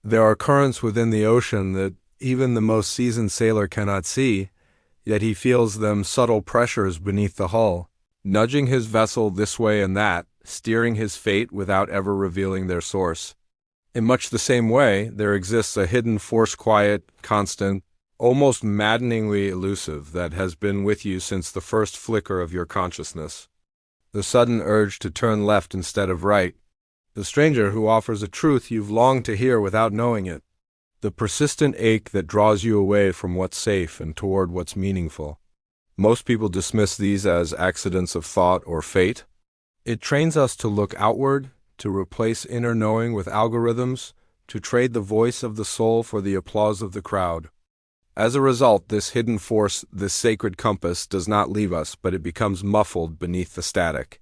There are currents within the ocean that even the most seasoned sailor cannot see, yet he feels them subtle pressures beneath the hull, nudging his vessel this way and that, steering his fate without ever revealing their source. In much the same way, there exists a hidden force, quiet, constant, almost maddeningly elusive, that has been with you since the first flicker of your consciousness. The sudden urge to turn left instead of right. The stranger who offers a truth you've longed to hear without knowing it. The persistent ache that draws you away from what's safe and toward what's meaningful. Most people dismiss these as accidents of thought or fate. It trains us to look outward, to replace inner knowing with algorithms, to trade the voice of the soul for the applause of the crowd. As a result, this hidden force, this sacred compass, does not leave us, but it becomes muffled beneath the static.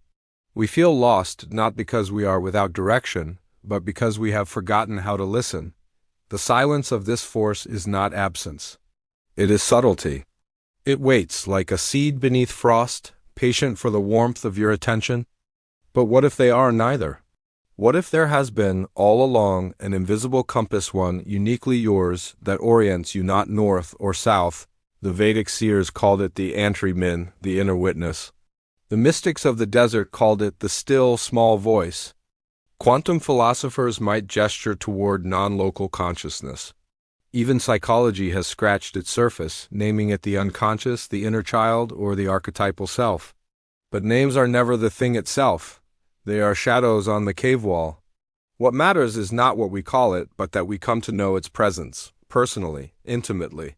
We feel lost not because we are without direction, but because we have forgotten how to listen. The silence of this force is not absence. It is subtlety. It waits like a seed beneath frost, patient for the warmth of your attention. But what if they are neither? What if there has been, all along, an invisible compass, one uniquely yours, that orients you not north or south? The Vedic seers called it the antri-min, the inner witness. The mystics of the desert called it the still, small voice. Quantum philosophers might gesture toward non-local consciousness. Even psychology has scratched its surface, naming it the unconscious, the inner child, or the archetypal self. But names are never the thing itself. They are shadows on the cave wall. What matters is not what we call it, but that we come to know its presence, personally, intimately.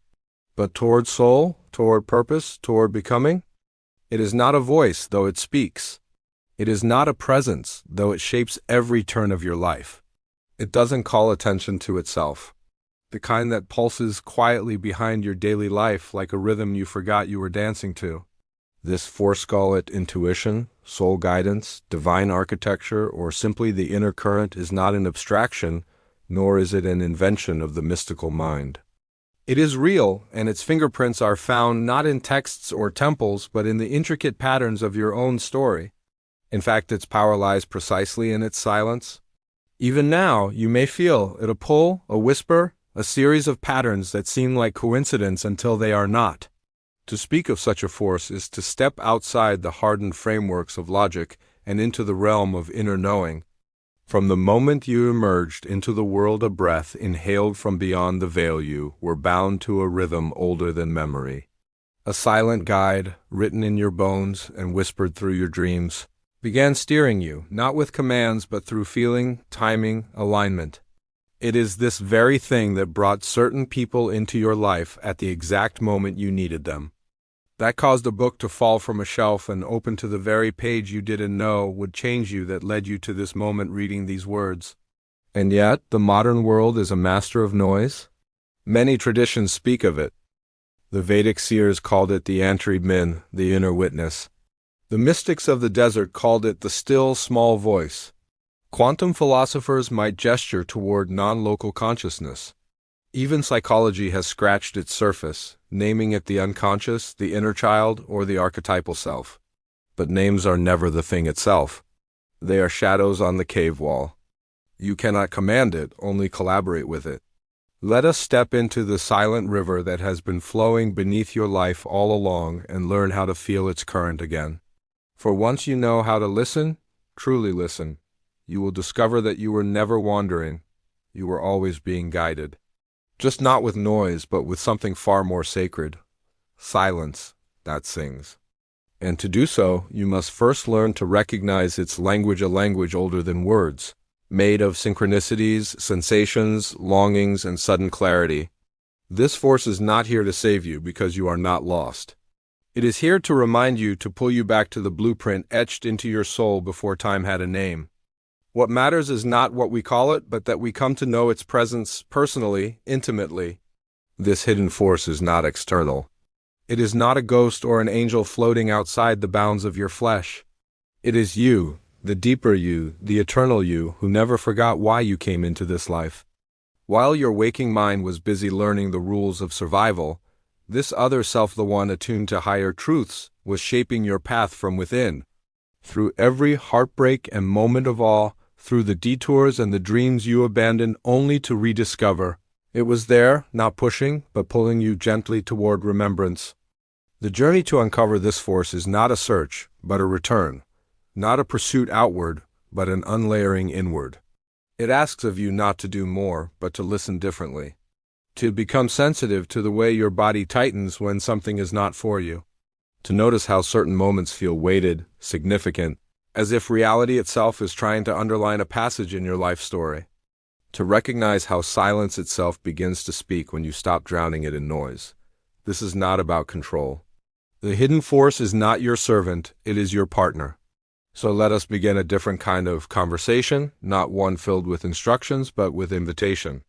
But toward soul, toward purpose, toward becoming? It is not a voice, though it speaks. It is not a presence, though it shapes every turn of your life. It doesn't call attention to itself. The kind that pulses quietly behind your daily life like a rhythm you forgot you were dancing to. This force, call it intuition, soul guidance, divine architecture, or simply the inner current, is not an abstraction, nor is it an invention of the mystical mind. It is real, and its fingerprints are found not in texts or temples, but in the intricate patterns of your own story. In fact, its power lies precisely in its silence. Even now, you may feel it, a pull, a whisper, a series of patterns that seem like coincidence until they are not. To speak of such a force is to step outside the hardened frameworks of logic and into the realm of inner knowing. From the moment you emerged into the world, a breath inhaled from beyond the veil, you were bound to a rhythm older than memory. A silent guide, written in your bones and whispered through your dreams, began steering you, not with commands but through feeling, timing, alignment. It is this very thing that brought certain people into your life at the exact moment you needed them. That caused a book to fall from a shelf and open to the very page you didn't know would change you, that led you to this moment reading these words. And yet, the modern world is a master of noise. Many traditions speak of it. The Vedic seers called it the antri-min, the inner witness. The mystics of the desert called it the still, small voice. Quantum philosophers might gesture toward non-local consciousness. Even psychology has scratched its surface, naming it the unconscious, the inner child, or the archetypal self. But names are never the thing itself. They are shadows on the cave wall. You cannot command it, only collaborate with it. Let us step into the silent river that has been flowing beneath your life all along and learn how to feel its current again. For once you know how to listen, truly listen, you will discover that you were never wandering. You were always being guided. Just not with noise, but with something far more sacred. Silence that sings. And to do so, you must first learn to recognize its language, a language older than words, made of synchronicities, sensations, longings, and sudden clarity. This force is not here to save you because you are not lost. It is here to remind you, to pull you back to the blueprint etched into your soul before time had a name. What matters is not what we call it, but that we come to know its presence personally, intimately. This hidden force is not external. It is not a ghost or an angel floating outside the bounds of your flesh. It is you, the deeper you, the eternal you, who never forgot why you came into this life. While your waking mind was busy learning the rules of survival, this other self, the one attuned to higher truths, was shaping your path from within. Through every heartbreak and moment of awe, through the detours and the dreams you abandoned only to rediscover. It was there, not pushing, but pulling you gently toward remembrance. The journey to uncover this force is not a search, but a return. Not a pursuit outward, but an unlayering inward. It asks of you not to do more, but to listen differently. To become sensitive to the way your body tightens when something is not for you. To notice how certain moments feel weighted, significant, as if reality itself is trying to underline a passage in your life story. To recognize how silence itself begins to speak when you stop drowning it in noise. This is not about control. The hidden force is not your servant, it is your partner. So let us begin a different kind of conversation, not one filled with instructions, but with invitation.